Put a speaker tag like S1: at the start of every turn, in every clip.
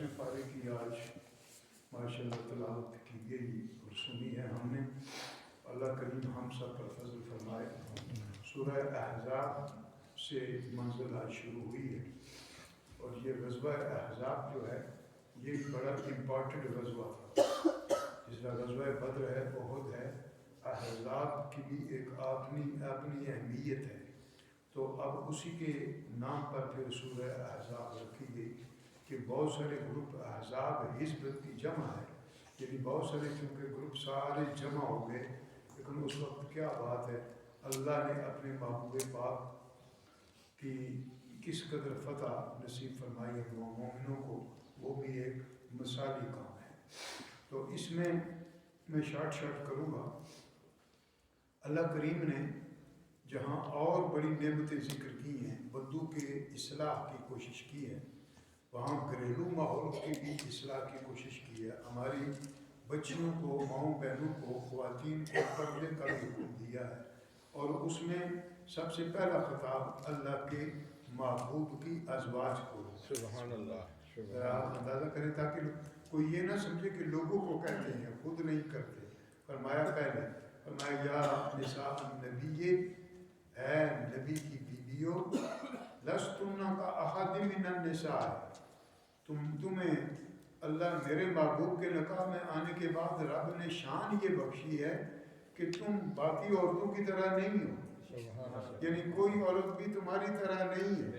S1: 10 پارے کی آج ماشاء اللہ تلاوت کی گئی اور سنی ہے ہم نے. اللہ کریم ہم سب پر فضل فرمائے. سورہ احزاب سے منزل آج شروع ہوئی ہے اور یہ غزوہ احزاب جو ہے یہ بڑا امپورٹنٹ غزوہ تھا. جس طرح غزوہ بدر ہے، احد ہے، احزاب کی بھی ایک اپنی اہمیت ہے. تو اب اسی کے نام پر پھر سورہ احزاب رکھی گئی کہ بہت سارے گروپ احزاب حزب کی جمع ہے، یعنی بہت سارے کیونکہ گروپ سارے جمع ہو گئے. لیکن اس وقت کیا بات ہے، اللہ نے اپنے محبوب پاک کی کس قدر فتح نصیب فرمائی ہے مومنوں کو، وہ بھی ایک مثالی کام ہے. تو اس میں شارٹ کروں گا. اللہ کریم نے جہاں اور بڑی نعمتیں ذکر کی ہیں، بدو کے اصلاح کی کوشش کی ہے، وہاں گھریلو ماحول کی بھی اصلاح کی کوشش کی ہے. ہماری بچیوں کو، ماؤں بہنوں کو، خواتین کو پردے کا بھی حکم دیا ہے اور اس میں سب سے پہلا خطاب اللہ کے محبوب کی ازواج کو.
S2: سبحان اللہ.
S1: آپ اندازہ کریں تاکہ کوئی یہ نہ سمجھے کہ لوگوں کو کہتے ہیں، خود نہیں کرتے. فرمایا پہلے، فرمایا یا نساء النبی، اے نبی کی بیویوں، لستن کا احد من النساء، تمہیں اللہ میرے محبوب کے نکاح میں آنے کے بعد رب نے شان یہ بخشی ہے کہ تم باقی عورتوں کی طرح نہیں ہو. یعنی کوئی عورت بھی تمہاری طرح نہیں ہے.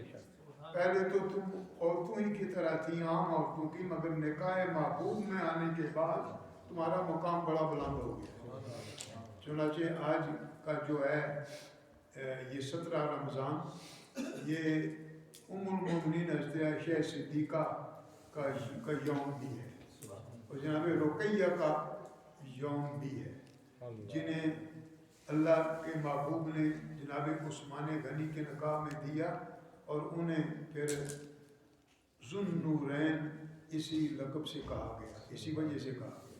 S1: پہلے تو تم عورتوں ہی کی طرح تھی، عام عورتوں کی، مگر نکاح محبوب میں آنے کے بعد تمہارا مقام بڑا بلند ہو گیا. چنانچہ آج کا جو ہے یہ 17 رمضان، یہ ام المومنین حضرت عائشہ صدیقہ کا یوم بھی ہے اور جناب رقیہ کا یوم بھی ہے، جنہیں اللہ کے محبوب نے جناب عثمان غنی کے نکاح میں دیا اور انہیں پھر ذوالنورین اسی لقب سے کہا گیا، اسی وجہ سے کہا گیا،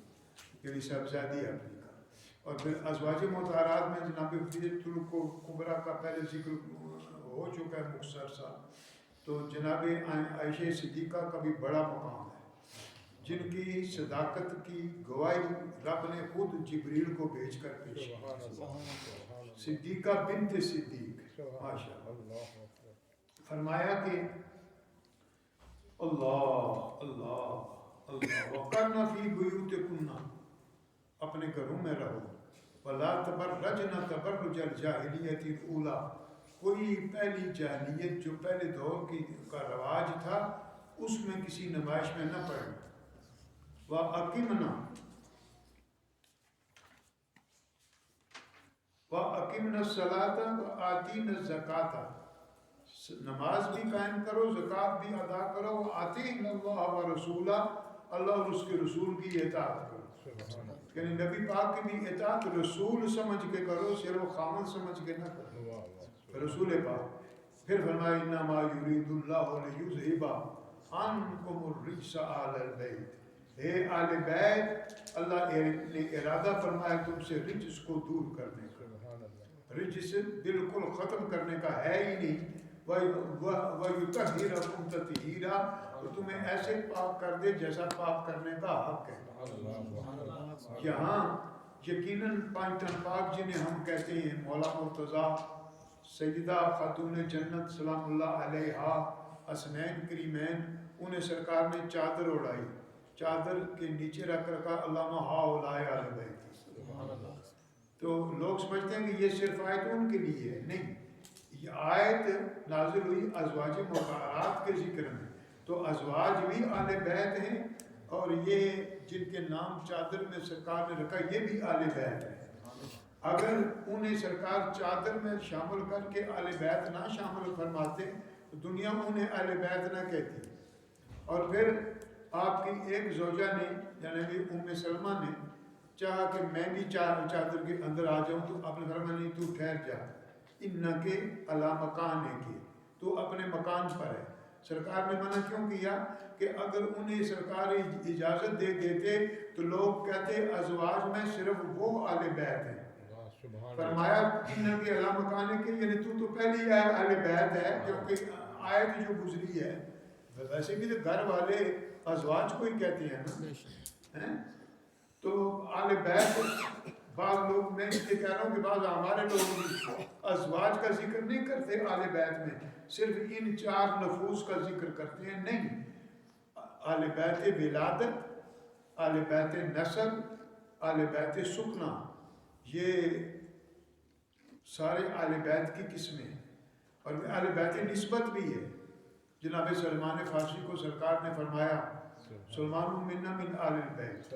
S1: یعنی صاحبزادی اپنی کا. اور پھر ازواج مطہرات میں جناب خدیجہ الکبریٰ کا پہلے ذکر ہو چکا ہے مختصر سا. تو جناب عائشہ صدیقہ کا بھی بڑا مقام ہے، جن کی صداقت کی گواہی رب نے خود جبریل کو بھیج کر پیش کی. صدیقہ بنت صدیق، ماشاء اللہ. فرمایا کہ اللہ اللہ اللہ وقرن فی بیوتکن، اپنے گھروں میں رہو. ولا تبرجن تبرج الجاہلیت الاولی، کوئی پہلی جاہلیت جو پہلے دور کی کا رواج تھا اس میں کسی نمائش میں نہ پڑھنا. وَأَقِمْنَا الصَّلَاةَ وَآتِينَ الزَّكَاةَ، نماز بھی قائم کرو، زکوٰۃ بھی ادا کرو. وَأَطِیعْنَ اللَّهَ وَرَسُولَهُ، اللہ اور اس کے رسول کی اطاعت کرو. یعنی نبی پاک کی بھی اطاعت رسول سمجھ کے کرو، صرف خامن سمجھ کے نہ کرو، رسول پاک. پھر فرمایا انما یرید اللہ لیذھب عنکم الرجس اہل البیت، اے اہل بیت، اللہ نے ارادہ فرمایا تم سے رجس کو دور کرنے کا. رجس بالکل ختم کرنے کا ہے ہی نہیں. وَيُطَهِّرَكُمْ تَطْهِيرًا، تو تمہیں ایسے پاک کر دے جیسا پاک کرنے کا حق ہے. یہاں یقیناً پانچ پاک جنہیں ہم کہتے ہیں، مولا مرتضیٰ، سیدہ خاتون جنت سلام اللہ علیہا، حسنین کریمین، انہیں سرکار نے چادر اڑائی، چادر کے نیچے رکھ رکھا اللہم ہؤلاء اہل بیت. تو لوگ سمجھتے ہیں کہ یہ صرف آیت ان کے لیے ہے. نہیں، یہ آیت نازل ہوئی ازواج مطہرات کے ذکر میں، تو ازواج بھی اہل بیت ہیں اور یہ جن کے نام چادر میں سرکار نے رکھا یہ بھی اہل بیت ہے. اگر انہیں سرکار چادر میں شامل کر کے اہل بیت نہ شامل فرماتے تو دنیا انہیں اہل بیت نہ کہتی. اور پھر آپ کی ایک زوجہ نے یعنی ام سلمہ نے چاہا کہ میں بھی چادر کے اندر آ جاؤں، تو آپ نے فرمایا نہیں، تو ٹھہر جا، انکے علی مکانک، تو اپنے مکان پر ہے. سرکار نے منع کیوں کیا کہ اگر انہیں سرکار اجازت دے دیتے تو لوگ کہتے ازواج میں صرف وہ اہل بیت ہیں. فرمایا انکے علی مکانک، یعنی تو پہلی اہل بیت ہے، کیونکہ آیت جو گزری ہے ویسے بھی تو گھر والے ازواج کو ہی کہتے ہیں نا. تو آل بیت بعض لوگ، میں یہ کہہ رہا ہوں کہ بعض ہمارے لوگ بھی ازواج کا ذکر نہیں کرتے آل بیت میں، صرف ان 4 نفوس کا ذکر کرتے ہیں. نہیں، آل بیت ولادت، آل بیت نسل، آل بیت سکنا، یہ سارے آل بیت کی قسمیں ہیں. اور آل بیت نسبت بھی ہے. جناب سلمان فارسی کو سرکار نے فرمایا سلمان منا من آل بیت،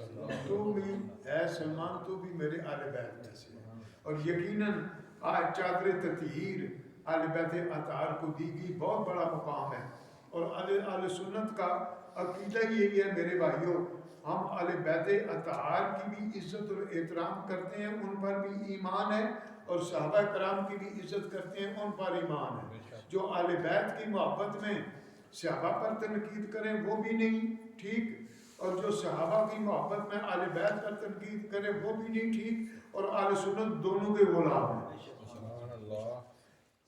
S1: تو بھی اے سلمان تو بھی میرے آل بیت میں سے. اور یقیناً آج چادر تطہیر آل بیت اطہار کو دی گئی بہت بڑا مقام ہے. اور آل سنت کا عقیدہ یہی ہے میرے بھائیوں، ہم آل بیت اطہار کی بھی عزت اور احترام کرتے ہیں، ان پر بھی ایمان ہے، اور صحابہ کرام کی بھی عزت کرتے ہیں، ان پر ایمان ہے. جو آل بیت کی محبت میں صحابہ پر تنقید کریں وہ بھی نہیں ٹھیک، اور جو صحابہ کی محبت میں آل بیت پر تنقید کریں وہ بھی نہیں ٹھیک. اور آل سنت دونوں کے غلام ہیں.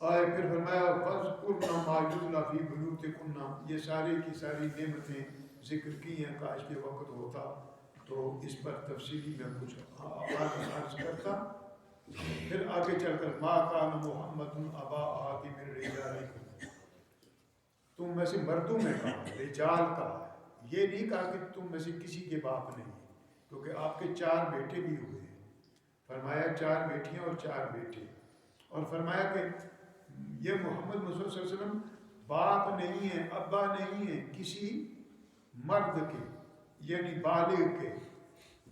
S1: آئے پھر فرمایا فَاذْكُرْنَ مَا يُتْلَىٰ فِي بُيُوتِكُنَّ، یہ ساری کی ساری نعمتیں ذکر کی ہیں. کاش کے وقت ہوتا تو اس پر تفصیلی میں کچھ عرض کرتا. پھر آگے چل کر مَا كَانَ مُحَمَّدٌ أَبَا أَحَدٍ مِّن رِجَالِكُمْ، تم میں سے مردوں میں کہا، رجال کہا، یہ نہیں کہا کہ تم میں سے کسی کے باپ نہیں، کیونکہ آپ کے 4 بیٹے بھی ہوئے ہیں. فرمایا 4 بیٹیاں اور 4 بیٹے. اور فرمایا کہ یہ محمد مصطفیٰ صلی اللہ علیہ وسلم باپ نہیں ہیں، ابا نہیں ہیں کسی مرد کے، یعنی بالغ کے،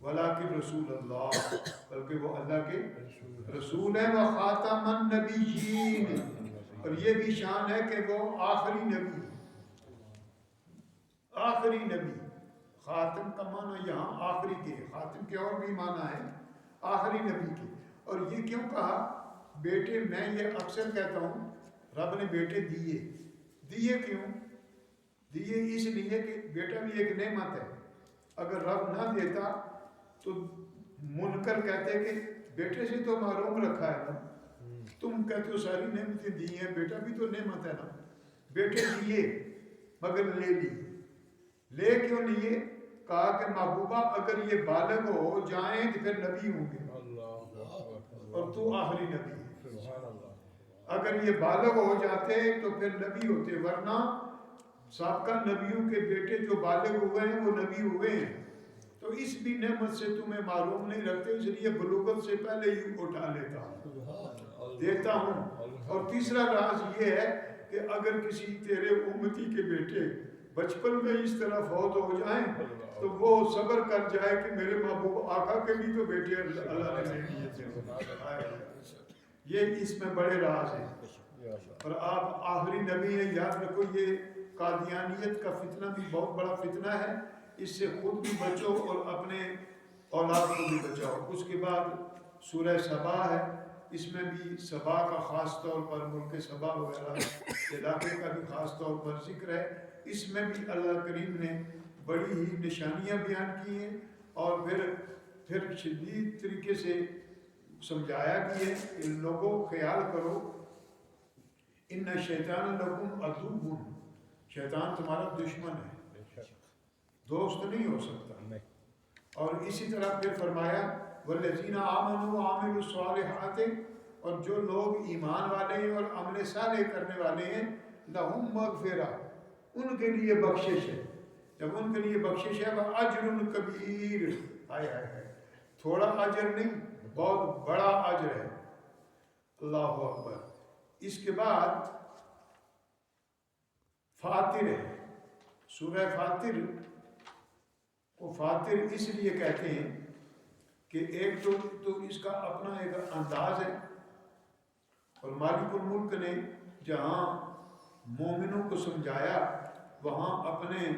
S1: ولیکن رسول اللہ، بلکہ وہ اللہ کے رسول ہیں. وخاتم النبیین، اور یہ بھی شان ہے کہ وہ آخری نبی، آخری نبی. خاتم کا معنی یہاں آخری کے، خاتم کے اور بھی معنی ہے، آخری نبی کے. اور یہ کیوں کہا بیٹے؟ میں یہ اکثر کہتا ہوں رب نے بیٹے دیے. دیے کیوں؟ دیے اس لیے کہ بیٹا بھی ایک نعمت ہے. اگر رب نہ دیتا تو منکر کہتے کہ بیٹے سے تو محروم رکھا ہے نا، تم کہتے ہو ساری نعمتیں دی ہیں، بیٹا بھی تو نعمت ہے نا. بیٹے دیے مگر لے لی. لے کیوں لیے؟ کہا کہ محبوبہ اگر یہ بالغ ہو جائیں تو پھر نبی ہوں گے، اور تو آخری نبی ہے. اگر یہ بالغ ہو جاتے تو پھر نبی ہوتے، ورنہ سابقہ نبیوں کے بیٹے جو بالغ ہوئے ہیں وہ نبی ہوئے ہیں. تو اس بھی نعمت سے تمہیں معلوم نہیں رکھتے، اس لیے بلوغت سے پہلے ہی اٹھا لیتا ہوں، دیتا ہوں. اور تیسرا راز یہ ہے کہ اگر کسی تیرے امتی کے بیٹے بچپن میں اس طرح فوت ہو جائیں تو وہ صبر کر جائے کہ میرے محبوب آقا کے بھی تو بیٹے اللہ نے دیے تھے. یہ اس میں بڑے راز ہیں. اور آپ آخری نبی ہیں، یاد رکھو. یہ قادیانیت کا فتنہ بھی بہت بڑا فتنہ ہے، اس سے خود بھی بچو اور اپنے اولاد کو بھی بچاؤ. اس کے بعد سورہ سبا ہے، اس میں بھی سبا کا خاص طور پر، ملک سبا وغیرہ علاقے کا بھی خاص طور پر ذکر ہے. اس میں بھی اللہ کریم نے بڑی ہی نشانیاں بیان کی ہیں، اور پھر شدید طریقے سے سمجھایا بھی ہے کہ لوگوں خیال کرو ان شیطان لکم عدو، شیطان تمہارا دشمن ہے، دوست نہیں ہو سکتا. اور اسی طرح پھر فرمایا والذین آمنوا وعملوا الصالحات، اور جو لوگ ایمان والے ہیں اور عمل صالح کرنے والے ہیں، لہم مغفرہ، ان کے لیے بخشش ہے. جب ان کے لیے بخشش ہے وہ اجر کبیر، ہائے ہائے ہائے، تھوڑا اجر نہیں، بہت بڑا اجر ہے. اللہ اکبر. اس کے بعد فاطر ہے، سورہ فاطر کو فاطر اس لیے کہتے ہیں کہ ایک تو اس کا اپنا ایک انداز ہے، اور مالک الملک نے جہاں مومنوں کو سمجھایا وہاں اپنے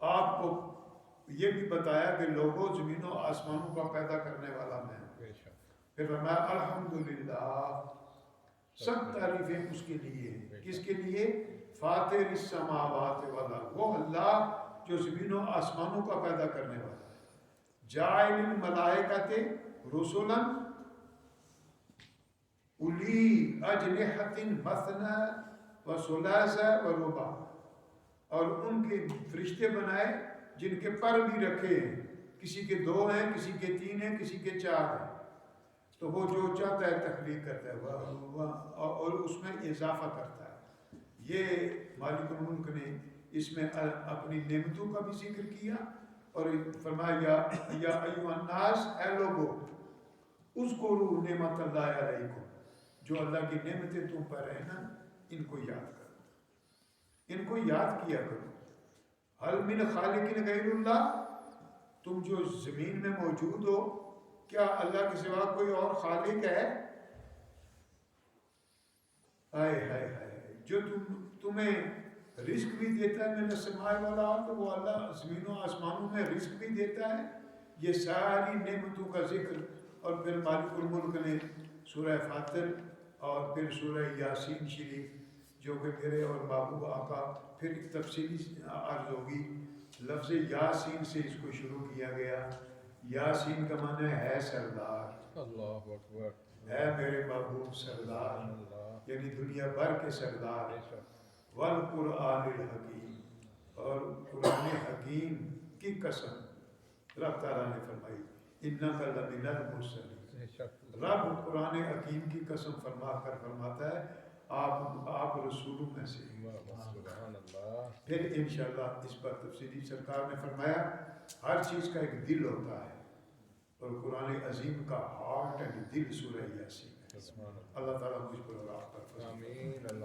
S1: آپ کو یہ بھی بتایا کہ لوگوں زمین و آسمانوں کا پیدا کرنے والا میں. پھر فرمایا الحمدللہ، سب تعریفیں اس کے لیے ہیں. کس کے لیے؟ فاطر السماوات والارض، وہ اللہ جو زمین و آسمانوں کا پیدا کرنے والا ہے. جاعل الملائکۃ رسلا اولی اجنحۃ مثنی وثلاث ورباع، اور ان کے فرشتے بنائے جن کے پر بھی رکھے ہیں، کسی کے 2 ہیں، کسی کے 3 ہیں، کسی کے 4 ہیں، تو وہ جو چاہتا ہے تخلیق کرتا ہے اور اس میں اضافہ کرتا ہے۔ یہ مالک الملک نے اس میں اپنی نعمتوں کا بھی ذکر کیا اور فرمایا یا ایھا الناس، اے لوگو، اذکروا نعمت اللہ علیکم، جو اللہ کی نعمتیں تم پر ہیں نا، ان کو یاد کرو، ان کو یاد کیا کرو۔ هل من خالق غیر اللہ، تم جو زمین میں موجود ہو، کیا اللہ کے سوا کوئی اور خالق ہے؟ ہائے ہائے ہائے، جو تمہیں رزق بھی دیتا ہے من السماء والارض، وہ اللہ زمین و آسمانوں میں رزق بھی دیتا ہے۔ یہ ساری نعمتوں کا ذکر، اور پھر مالک الملک نے سورہ فاطر اور پھر سورہ یاسین شریف، جو کہ میرے اور محبوب آقا، پھر ایک تفصیلی عرض ہوگی، لفظ یاسین سے اس کو شروع کیا گیا۔ یاسین کا معنی ہے سردار،
S2: اللہ اکبر،
S1: اے میرے محبوب سردار،
S2: اللہ،
S1: یعنی دنیا بھر کے سردار،
S2: بے شک،
S1: والقرآن الحکیم، اور قرآن حکیم کی قسم رب تعالیٰ نے فرمائی، انک لمن المرسلین۔
S2: بے شک،
S1: رب قرآن حکیم کی قسم فرما کر فرماتا ہے آپ رسولوں میں سے۔
S2: سبحان اللہ،
S1: پھر انشاءاللہ اس پر تفصیلی سرکار نے فرمایا ہر چیز کا ایک دل ہوتا ہے، اور قرآن عظیم کا ہارٹ اینڈ دل سورہ یاسین ہے۔
S2: سبحان اللہ،
S1: اللہ تعالیٰ مجھ پر اور آپ پر فضل کرے۔
S2: آمین اللہ۔